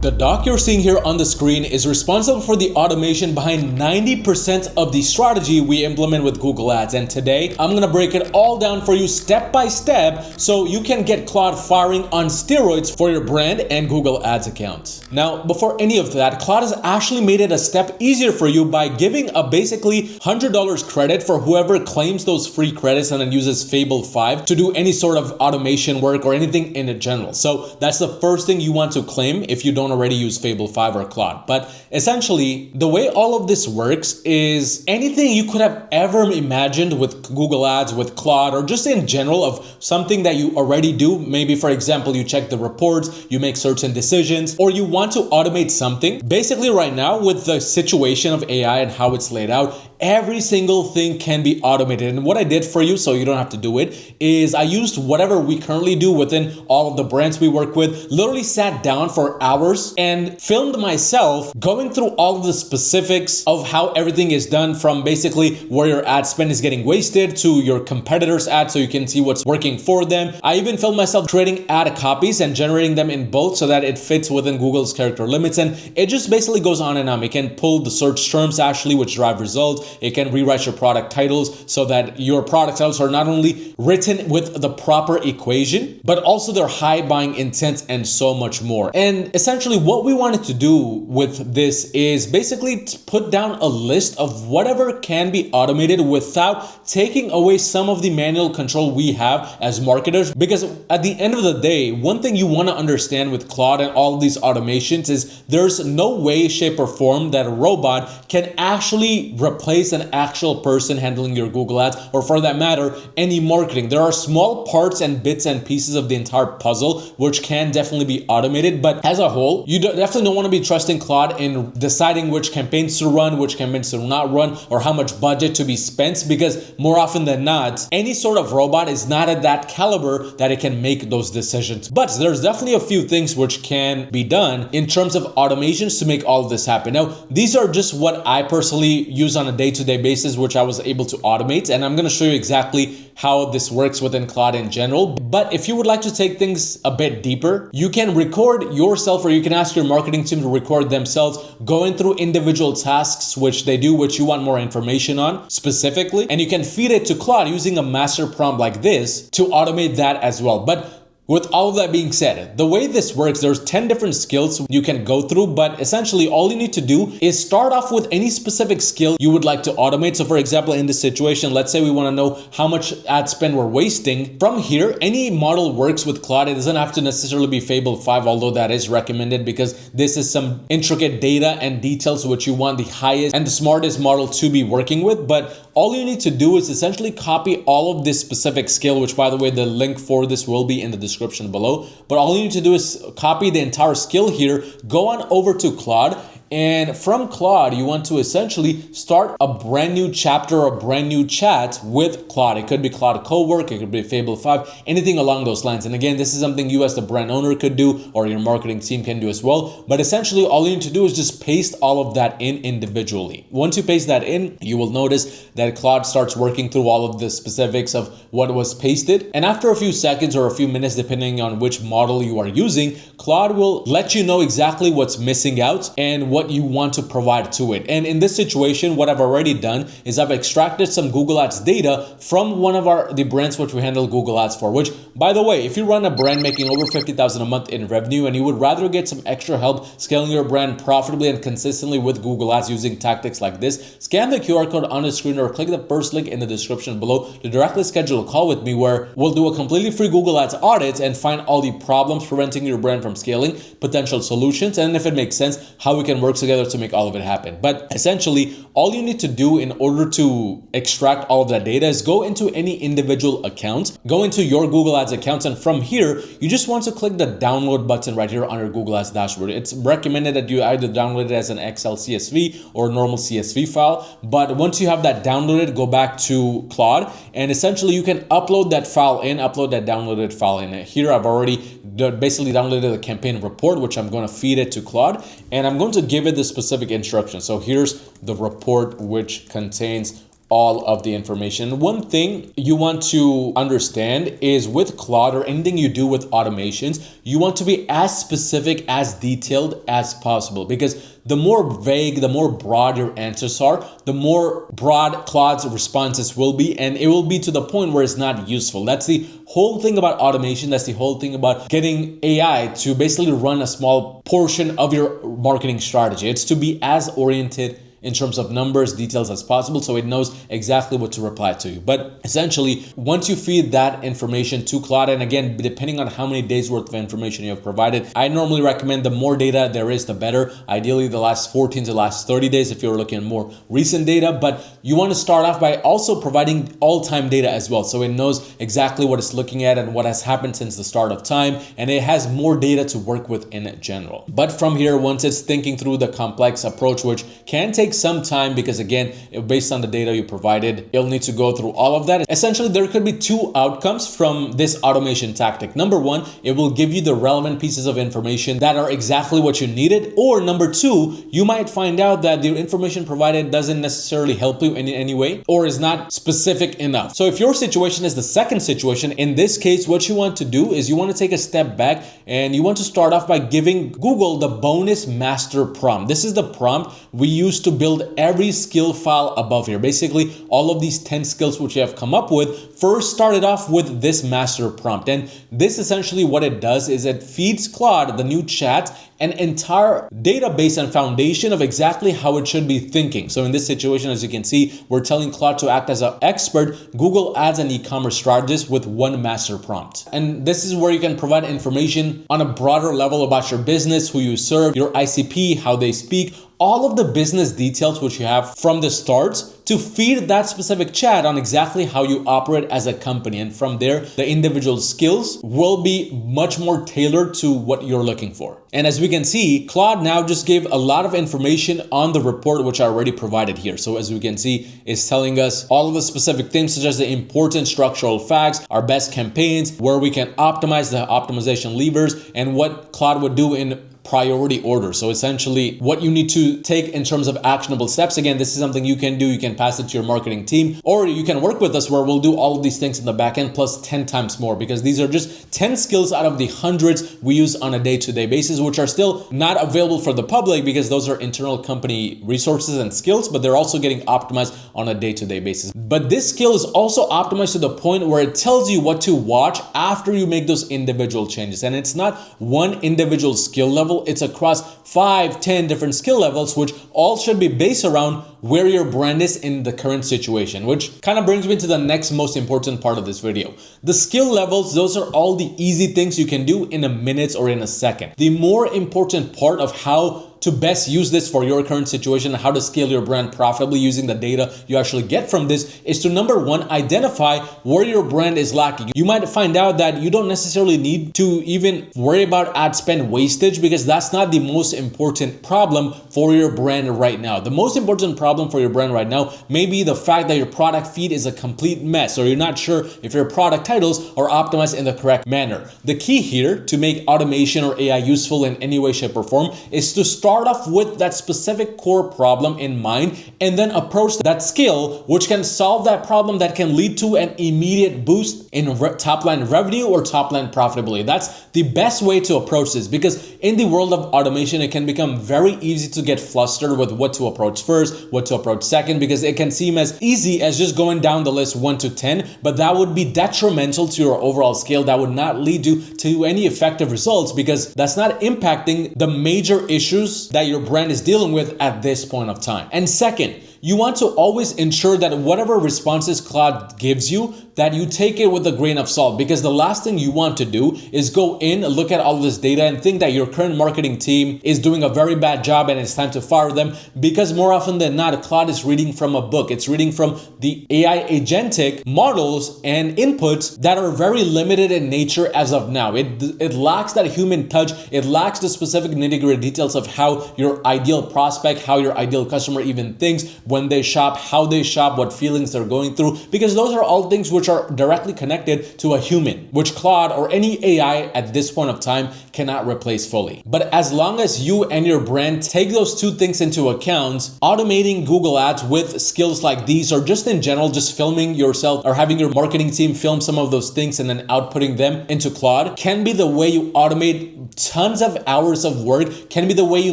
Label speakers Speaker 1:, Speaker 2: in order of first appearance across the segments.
Speaker 1: The doc you're seeing here on the screen is responsible for the automation behind 90% of the strategy we implement with Google Ads. And today, I'm gonna break it all down for you step by step so you can get Claude firing on steroids for your brand and Google Ads account. Now, before any of that, Claude has actually made it a step easier for you by giving a basically $100 credit for whoever claims those free credits and then uses Fable 5 to do any sort of automation work or anything in general. So that's the first thing you want to claim if you don't already use Fable 5 or Claude. But essentially, the way all of this works is anything you could have ever imagined with Google Ads, with Claude, or just in general of something that you already do. Maybe, for example, you check the reports, you make certain decisions, or you want to automate something. Basically, right now, with the situation of AI and how it's laid out, every single thing can be automated. And what I did for you, so you don't have to do it, is I used whatever we currently do within all of the brands we work with, literally sat down for hours and filmed myself going through all of the specifics of how everything is done, from basically where your ad spend is getting wasted to your competitors' ads so you can see what's working for them. I even filmed myself creating ad copies and generating them in bulk so that it fits within Google's character limits. And it just basically goes on and on. It can pull the search terms actually, which drive results. It can rewrite your product titles so that your product titles are not only written with the proper equation, but also their high buying intent and so much more. And essentially what we wanted to do with this is basically to put down a list of whatever can be automated without taking away some of the manual control we have as marketers. Because at the end of the day, one thing you want to understand with Claude and all of these automations is there's no way, shape, or form that a robot can actually replace an actual person handling your Google Ads, or for that matter, any marketing. There are small parts and bits and pieces of the entire puzzle which can definitely be automated, but as a whole, you definitely don't want to be trusting Claude in deciding which campaigns to run, which campaigns to not run, or how much budget to be spent, because more often than not, any sort of robot is not at that caliber that it can make those decisions. But there's definitely a few things which can be done in terms of automations to make all of this happen. Now, these are just what I personally use on a day-to-day basis, which I was able to automate, and I'm going to show you exactly how this works within Claude in general. But if you would like to take things a bit deeper, you can record yourself, or you can ask your marketing team to record themselves going through individual tasks which they do, which you want more information on specifically, and you can feed it to Claude using a master prompt like this to automate that as well. But with all of that being said, the way this works, there's 10 different skills you can go through, but essentially all you need to do is start off with any specific skill you would like to automate. So for example, in this situation, let's say we want to know how much ad spend we're wasting. From here, any model works with Claude. It doesn't have to necessarily be Fable 5, although that is recommended because this is some intricate data and details which you want the highest and the smartest model to be working with. But all you need to do is essentially copy all of this specific skill, which by the way, the link for this will be in the description below. But all you need to do is copy the entire skill here, go on over to Claude, and from Claude, you want to essentially start a brand new chapter or a brand new chat with Claude. It could be Claude Cowork, it could be Fable 5, anything along those lines. And again, this is something you as the brand owner could do, or your marketing team can do as well. But essentially, all you need to do is just paste all of that in individually. Once you paste that in, you will notice that Claude starts working through all of the specifics of what was pasted. And after a few seconds or a few minutes, depending on which model you are using, Claude will let you know exactly what's missing out and what you want to provide to it. And in this situation, what I've already done is I've extracted some Google Ads data from one of the brands which we handle Google Ads for, which by the way, if you run a brand making over $50,000 a month in revenue and you would rather get some extra help scaling your brand profitably and consistently with Google Ads using tactics like this, scan the QR code on the screen or click the first link in the description below to directly schedule a call with me where we'll do a completely free Google Ads audit and find all the problems preventing your brand from scaling, potential solutions, and if it makes sense, how we can work together to make all of it happen. But essentially, all you need to do in order to extract all of that data is go into any individual account, go into your Google Ads account, and from here, you just want to click the download button right here on your Google Ads dashboard. It's recommended that you either download it as an Excel CSV or normal CSV file. But once you have that downloaded, go back to Claude, and essentially you can upload that file in, upload that downloaded file in. Here, I've already basically downloaded a campaign report, which I'm going to feed it to Claude, and I'm going to give it the specific instructions. So here's the report, which contains all of the information. One thing you want to understand is with Claude or anything you do with automations, you want to be as specific, as detailed as possible, because the more vague, the more broad your answers are, the more broad Claude's responses will be, and it will be to the point where it's not useful. That's the whole thing about automation. That's the whole thing about getting AI to basically run a small portion of your marketing strategy. It's to be as oriented in terms of numbers, details as possible, so it knows exactly what to reply to you. But essentially, once you feed that information to Claude, and again, depending on how many days worth of information you have provided, I normally recommend the more data there is, the better. Ideally, the last 14 to the last 30 days if you're looking at more recent data, but you want to start off by also providing all-time data as well, so it knows exactly what it's looking at and what has happened since the start of time, and it has more data to work with in general. But from here, once it's thinking through the complex approach, which can take some time because again, based on the data you provided, it'll need to go through all of that. Essentially, there could be two outcomes from this automation tactic. Number one, it will give you the relevant pieces of information that are exactly what you needed. Or number two, you might find out that the information provided doesn't necessarily help you in any way or is not specific enough. So if your situation is the second situation, in this case, what you want to do is you want to take a step back and you want to start off by giving Google the bonus master prompt. This is the prompt we use to build every skill file above here. Basically, all of these 10 skills which you have come up with first started off with this master prompt. And this essentially what it does is it feeds Claude, the new chat, an entire database and foundation of exactly how it should be thinking. So in this situation, as you can see, we're telling Claude to act as an expert Google Ads and e-commerce strategist with one master prompt. And this is where you can provide information on a broader level about your business, who you serve, your ICP, how they speak, all of the business details which you have from the start to feed that specific chat on exactly how you operate as a company. And from there, the individual skills will be much more tailored to what you're looking for. And as we can see, Claude now just gave a lot of information on the report, which I already provided here. So as we can see, it's telling us all of the specific things, such as the important structural facts, our best campaigns, where we can optimize the optimization levers, and what Claude would do in priority order. So essentially what you need to take in terms of actionable steps. Again, this is something you can do. You can pass it to your marketing team, or you can work with us where we'll do all of these things in the back end plus 10 times more, because these are just 10 skills out of the hundreds we use on a day-to-day basis, which are still not available for the public because those are internal company resources and skills, but they're also getting optimized on a day-to-day basis. But this skill is also optimized to the point where it tells you what to watch after you make those individual changes. And it's not one individual skill level, it's across 5, 10 different skill levels, which all should be based around where your brand is in the current situation, which kind of brings me to the next most important part of this video. The skill levels, those are all the easy things you can do in a minute or in a second. The more important part of how to best use this for your current situation and how to scale your brand profitably using the data you actually get from this is to, number one, identify where your brand is lacking. You might find out that you don't necessarily need to even worry about ad spend wastage, because that's not the most important problem for your brand right now. The most important problem for your brand right now may be the fact that your product feed is a complete mess, or you're not sure if your product titles are optimized in the correct manner. The key here to make automation or AI useful in any way, shape, or form is to start off with that specific core problem in mind and then approach that skill which can solve that problem, that can lead to an immediate boost in top line revenue or top line profitability. That's the best way to approach this, because in the world of automation, it can become very easy to get flustered with what to approach first, what to approach second, because it can seem as easy as just going down the list 1 to 10, but that would be detrimental to your overall scale. That would not lead you to any effective results, because that's not impacting the major issues that your brand is dealing with at this point of time. And second, you want to always ensure that whatever responses Claude gives you, that you take it with a grain of salt, because the last thing you want to do is go in, look at all this data and think that your current marketing team is doing a very bad job and it's time to fire them, because more often than not, Claude is reading from a book. It's reading from the AI agentic models and inputs that are very limited in nature as of now. It lacks that human touch. It lacks the specific nitty-gritty details of how your ideal prospect, how your ideal customer even thinks when they shop, how they shop, what feelings they're going through, because those are all things which which are directly connected to a human, which Claude or any AI at this point of time cannot replace fully. But as long as you and your brand take those two things into account, automating Google Ads with skills like these, or just in general, just filming yourself or having your marketing team film some of those things and then outputting them into Claude, can be the way you automate tons of hours of work, can be the way you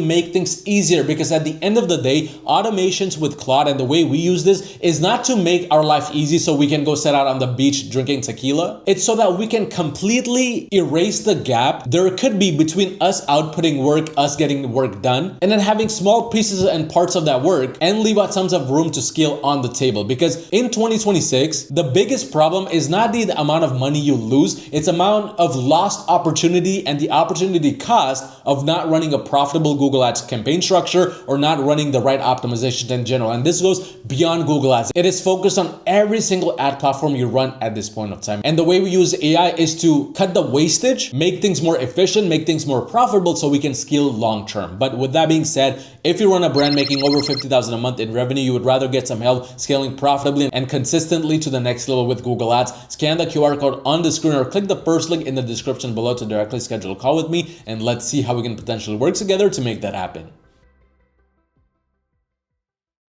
Speaker 1: make things easier. Because at the end of the day, automations with Claude and the way we use this is not to make our life easy so we can go sit out on the beach drinking tequila. It's so that we can completely erase the gap there could be between us outputting work, us getting work done, and then having small pieces and parts of that work and leave out tons of room to scale on the table. Because in 2026, the biggest problem is not the amount of money you lose, it's amount of lost opportunity and the opportunity cost of not running a profitable Google Ads campaign structure or not running the right optimizations in general. And this goes beyond Google Ads. It is focused on every single ad platform you run at this point of time. And the way we use AI is to cut the wastage, make things more efficient, make things more profitable so we can scale long term. But with that being said, if you run a brand making over $50,000 a month in revenue, you would rather get some help scaling profitably and consistently to the next level with Google Ads, scan the QR code on the screen or click the first link in the description below to directly schedule a call with me, and let's see how we can potentially work together to make that happen.